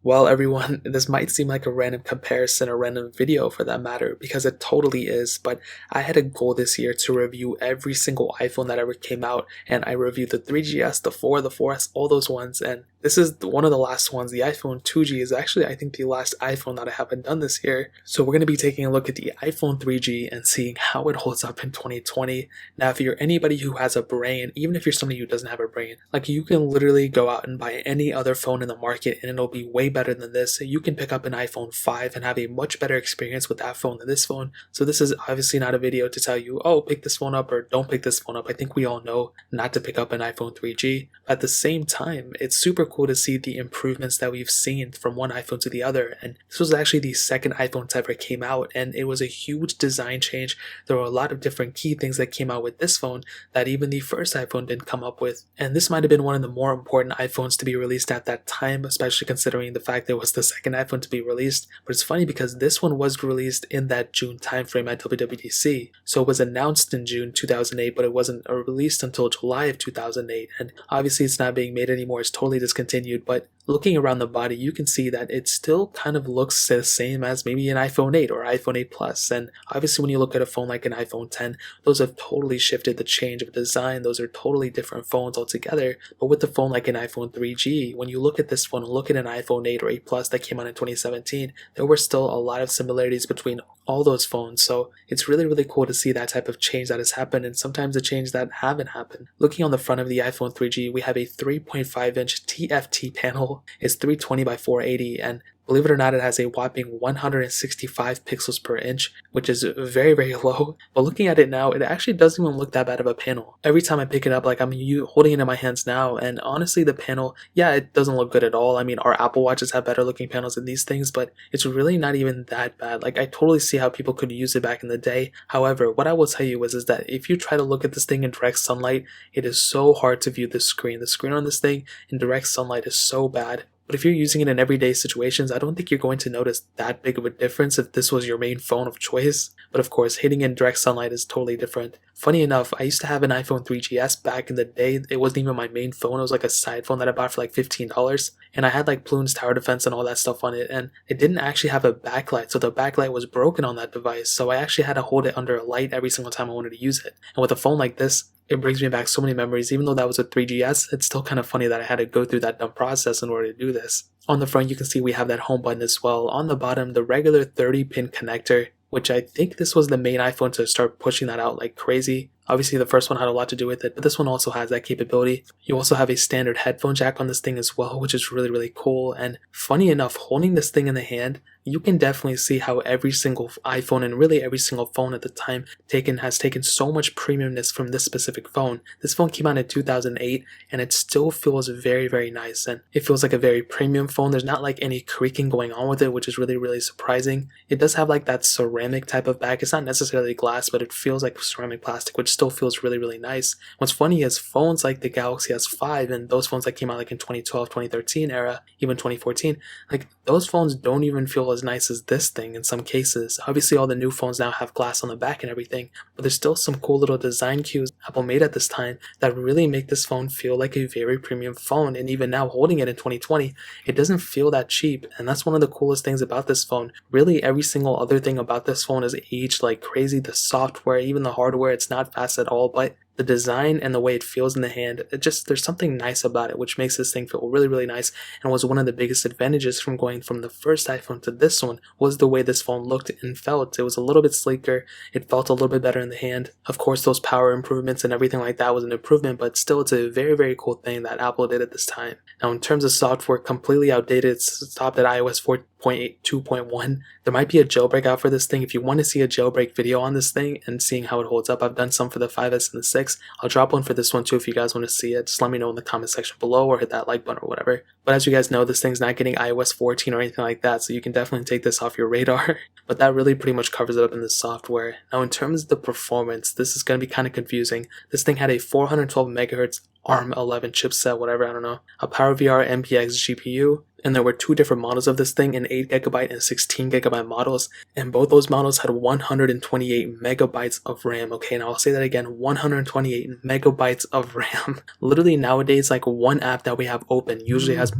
Well, everyone, this might seem like a random comparison or random video for that matter, because it totally is, but I had a goal this year to review every single iPhone that ever came out, and I reviewed the 3GS, the 4, the 4S, all those ones, and this is one of the last ones. The iPhone 2G is actually, I think, the last iPhone that I haven't done this year. So we're going to be taking a look at the iPhone 3G and seeing how it holds up in 2020. Now, if you're anybody who has a brain, even if you're somebody who doesn't have a brain, like you can literally go out and buy any other phone in the market and it'll be way better than this. You can pick up an iPhone 5 and have a much better experience with that phone than this phone. So this is obviously not a video to tell you, oh, pick this phone up or don't pick this phone up. I think we all know not to pick up an iPhone 3G. At the same time, it's super cool to see the improvements that we've seen from one iPhone to the other. And this was actually the second iPhone to ever came out, and it was a huge design change. There were a lot of different key things that came out with this phone that even the first iPhone didn't come up with. And this might have been one of the more important iPhones to be released at that time, especially considering the fact that it was the second iPhone to be released. But it's funny because this one was released in that June timeframe at WWDC. So it was announced in June 2008, but it wasn't released until July of 2008. And obviously it's not being made anymore, it's totally discontinued. But looking around the body, you can see that it still kind of looks the same as maybe an iPhone 8 or iPhone 8 Plus. And obviously when you look at a phone like an iPhone 10, those have totally shifted the change of design. Those are totally different phones altogether. But with the phone like an iPhone 3G, when you look at this phone and look at an iPhone 8 or 8 Plus that came out in 2017, there were still a lot of similarities between all those phones. So it's really, really cool to see that type of change that has happened, and sometimes the change that haven't happened. Looking on the front of the iPhone 3G, we have a 3.5-inch TFT panel. It's 320 by 480, and believe it or not, it has a whopping 165 pixels per inch, which is very, very low. But looking at it now, it actually doesn't even look that bad of a panel. Every time I pick it up, like I'm holding it in my hands now, and honestly, the panel, yeah, it doesn't look good at all. I mean, our Apple Watches have better looking panels than these things, but it's really not even that bad. Like, I totally see how people could use it back in the day. However, what I will tell you is that if you try to look at this thing in direct sunlight, it is so hard to view the screen. The screen on this thing in direct sunlight is so bad. But if you're using it in everyday situations, I don't think you're going to notice that big of a difference if this was your main phone of choice. But of course, hitting in direct sunlight is totally different. Funny enough, I used to have an iPhone 3GS back in the day. It wasn't even my main phone. It was like a side phone that I bought for like $15. And I had like Plume's tower defense and all that stuff on it. And it didn't actually have a backlight. So the backlight was broken on that device. So I actually had to hold it under a light every single time I wanted to use it. And with a phone like this, it brings me back so many memories. Even though that was a 3GS, it's still kind of funny that I had to go through that dumb process in order to do this. On the front, you can see we have that home button as well. On the bottom, the regular 30-pin connector, which I think this was the main iPhone to start pushing that out like crazy. Obviously, the first one had a lot to do with it, but this one also has that capability. You also have a standard headphone jack on this thing as well, which is really, really cool. And funny enough, holding this thing in the hand, you can definitely see how every single iPhone and really every single phone at the time has taken so much premiumness from this specific phone. This phone came out in 2008 and it still feels very, very nice, and it feels like a very premium phone. There's not like any creaking going on with it, which is really, really surprising. It does have like that ceramic type of back. It's not necessarily glass, but it feels like ceramic plastic, which still feels really, really nice. What's funny is phones like the Galaxy S5 and those phones that came out like in 2012, 2013 era, even 2014, like those phones don't even feel as nice as this thing in some cases. Obviously, all the new phones now have glass on the back and everything, but there's still some cool little design cues Apple made at this time that really make this phone feel like a very premium phone. And even now, holding it in 2020, it doesn't feel that cheap. And that's one of the coolest things about this phone. Really, every single other thing about this phone is aged like crazy. The software, even the hardware, it's not fast at all, but the design and the way it feels in the hand, there's something nice about it, which makes this thing feel really, really nice, and was one of the biggest advantages from going from the first iPhone to this one, was the way this phone looked and felt. It was a little bit sleeker, it felt a little bit better in the hand. Of course, those power improvements and everything like that was an improvement, but still it's a very, very cool thing that Apple did at this time. Now, in terms of software, completely outdated. It's stopped at iOS 4.8.2.1. There might be a jailbreak out for this thing. If you want to see a jailbreak video on this thing and seeing how it holds up, I've done some for the 5S and the 6. I'll drop one for this one too if you guys want to see it. Just let me know in the comment section below or hit that like button or whatever. But as you guys know, this thing's not getting iOS 14 or anything like that, so you can definitely take this off your radar. But that really pretty much covers it up in the software. Now, in terms of the performance, this is going to be kind of confusing. This thing had a 412 megahertz ARM 11 chipset, whatever, I don't know, a PowerVR MPX GPU, and there were two different models of this thing, an 8GB and 16GB models, and both those models had 128 megabytes of RAM. Okay, now I'll say that again, 128 megabytes of RAM. Literally nowadays, like one app that we have open usually has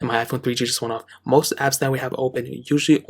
and my iPhone 3G just went off. Most apps that we have open usually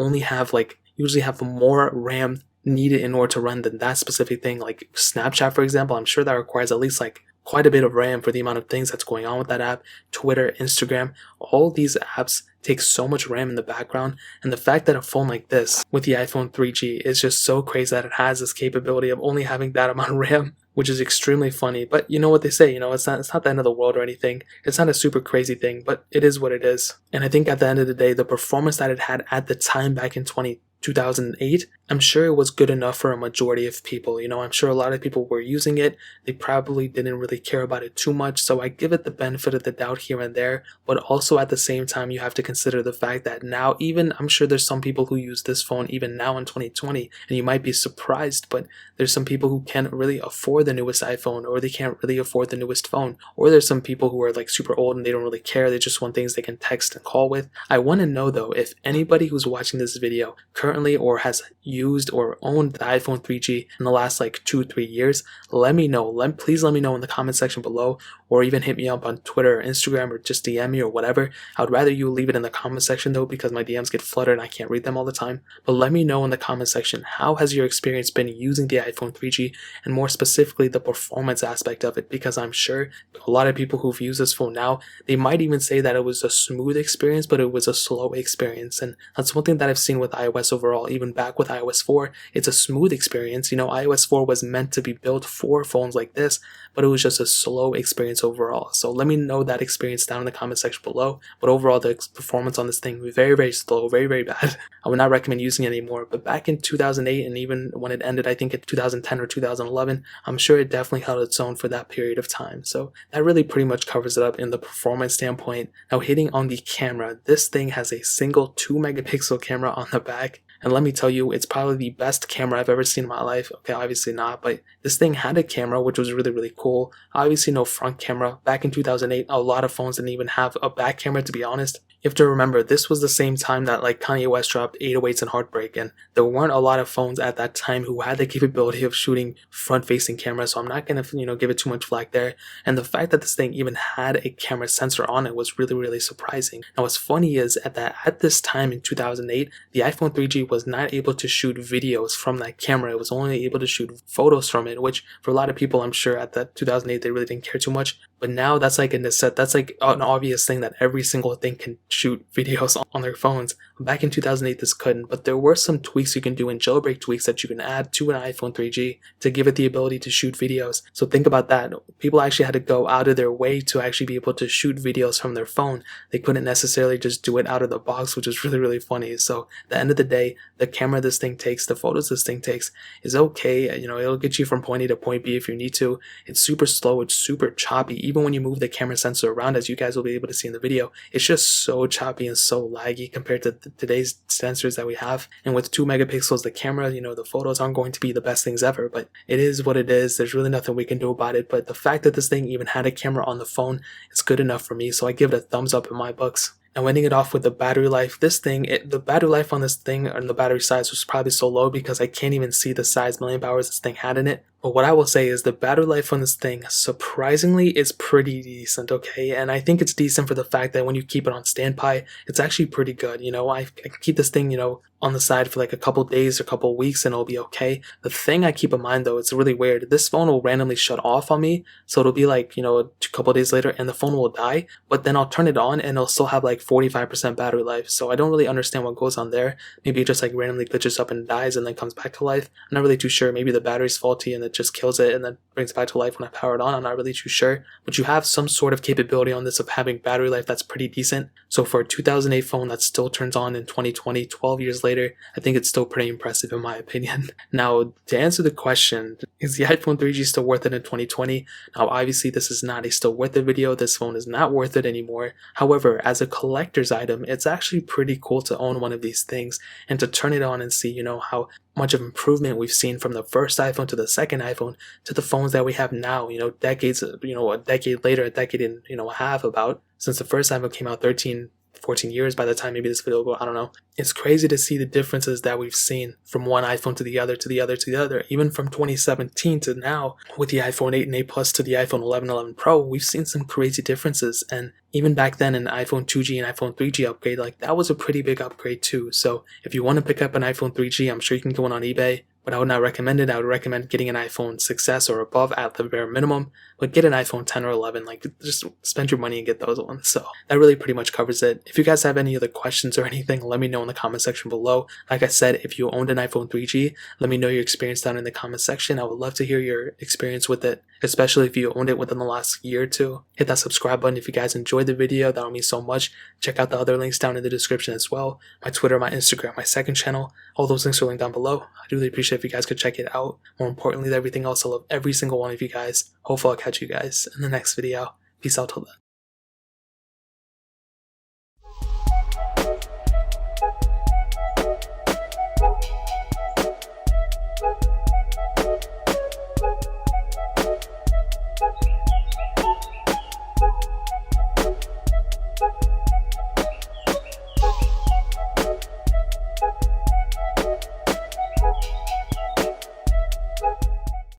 have more RAM needed in order to run than that specific thing. Like Snapchat, for example, I'm sure that requires at least like quite a bit of RAM for the amount of things that's going on with that app. Twitter, Instagram, all these apps take so much RAM in the background, and the fact that a phone like this with the iPhone 3G is just so crazy that it has this capability of only having that amount of RAM, which is extremely funny. But you know what they say, it's not the end of the world or anything. It's not a super crazy thing, but it is what it is. And I think at the end of the day, the performance that it had at the time back in 2008, I'm sure it was good enough for a majority of people. I'm sure a lot of people were using it. They probably didn't really care about it too much. So I give it the benefit of the doubt here and there. But also at the same time, you have to consider the fact that now, even I'm sure there's some people who use this phone even now in 2020, and you might be surprised, but there's some people who can't really afford the newest iPhone, or they can't really afford the newest phone. Or there's some people who are like super old and they don't really care. They just want things they can text and call with. I want to know though, if anybody who's watching this video currently or has used or owned the iPhone 3G in the last like 2-3 years, let me know. Please let me know in the comment section below, or even hit me up on Twitter or Instagram, or just DM me or whatever. I would rather you leave it in the comment section though, because my DMs get flooded and I can't read them all the time. But let me know in the comment section, how has your experience been using the iPhone 3G, and more specifically the performance aspect of it, because I'm sure a lot of people who've used this phone now, they might even say that it was a smooth experience, but it was a slow experience. And that's one thing that I've seen with iOS overall. Even back with iOS 4, it's a smooth experience. iOS 4 was meant to be built for phones like this, but it was just a slow experience overall. So let me know that experience down in the comment section below. But overall, the performance on this thing was very, very slow, very, very bad. I would not recommend using it anymore. But back in 2008, and even when it ended, I think in 2010 or 2011, I'm sure it definitely held its own for that period of time. So that really pretty much covers it up in the performance standpoint. Now, hitting on the camera, this thing has a single 2-megapixel camera on the back. And let me tell you, it's probably the best camera I've ever seen in my life. Okay, obviously not, but this thing had a camera, which was really, really cool. Obviously no front camera. Back in 2008, a lot of phones didn't even have a back camera, to be honest. You have to remember, this was the same time that like Kanye West dropped 808s and Heartbreak, and there weren't a lot of phones at that time who had the capability of shooting front-facing cameras, so I'm not gonna, give it too much flack there. And the fact that this thing even had a camera sensor on it was really, really surprising. Now, what's funny is at this time in 2008, the iPhone 3G was not able to shoot videos from that camera. It was only able to shoot photos from it, which for a lot of people, I'm sure at that 2008, they really didn't care too much. But now that's like that's like an obvious thing that every single thing can shoot videos on their phones. Back in 2008, this couldn't, but there were some tweaks you can do in jailbreak tweaks that you can add to an iPhone 3G to give it the ability to shoot videos. So think about that. People actually had to go out of their way to actually be able to shoot videos from their phone. They couldn't necessarily just do it out of the box, which is really, really funny. So at the end of the day, the camera this thing takes, the photos this thing takes is okay. It'll get you from point A to point B if you need to. It's super slow. It's super choppy. Even when you move the camera sensor around, as you guys will be able to see in the video, it's just so choppy and so laggy compared to today's sensors that we have. And with 2 megapixels, the camera, the photos aren't going to be the best things ever, but it is what it is. There's really nothing we can do about it. But the fact that this thing even had a camera on the phone is good enough for me. So I give it a thumbs up in my books. And ending it off with the battery life, the battery life on this thing and the battery size was probably so low because I can't even see the size milliamp hours this thing had in it. But what I will say is the battery life on this thing, surprisingly, is pretty decent, okay? And I think it's decent for the fact that when you keep it on standby, it's actually pretty good. I can keep this thing, on the side for like a couple days or a couple weeks and it'll be okay. The thing I keep in mind though, it's really weird. This phone will randomly shut off on me. So it'll be like, a couple days later and the phone will die, but then I'll turn it on and it'll still have like 45% battery life. So I don't really understand what goes on there. Maybe it just like randomly glitches up and dies and then comes back to life. I'm not really too sure. Maybe the battery's faulty and it just kills it and then brings it back to life when I power it on. I'm not really too sure. But you have some sort of capability on this of having battery life that's pretty decent. So for a 2008 phone that still turns on in 2020, 12 years later, I think it's still pretty impressive in my opinion. Now, to answer the question, is the iPhone 3G still worth it in 2020? Now, obviously, this is not a still worth it video. This phone is not worth it anymore. However, as a collector's item, it's actually pretty cool to own one of these things and to turn it on and see, how much of improvement we've seen from the first iPhone to the second iPhone to the phones that we have now, decades, a decade later, a decade and, a half about, since the first iPhone came out 13 14 years by the time maybe this video will go, I don't know. It's crazy to see the differences that we've seen from one iPhone to the other, to the other, to the other. Even from 2017 to now, with the iPhone 8 and 8 Plus to the iPhone 11, 11 Pro, we've seen some crazy differences. And even back then, an iPhone 2G and iPhone 3G upgrade, like that was a pretty big upgrade too. So if you want to pick up an iPhone 3G, I'm sure you can go on eBay, but I would not recommend it. I would recommend getting an iPhone 6S or above at the bare minimum, but get an iPhone 10 or 11. Like, just spend your money and get those ones. So that really pretty much covers it. If you guys have any other questions or anything, let me know in the comment section below. Like I said, if you owned an iPhone 3G, let me know your experience down in the comment section. I would love to hear your experience with it, especially if you owned it within the last year or two. Hit that subscribe button if you guys enjoyed the video. That would mean so much. Check out the other links down in the description as well. My Twitter, my Instagram, my second channel. All those links are linked down below. I'd really appreciate if you guys could check it out. More importantly than everything else, I love every single one of you guys. Hopefully I'll catch you guys in the next video. Peace out till then.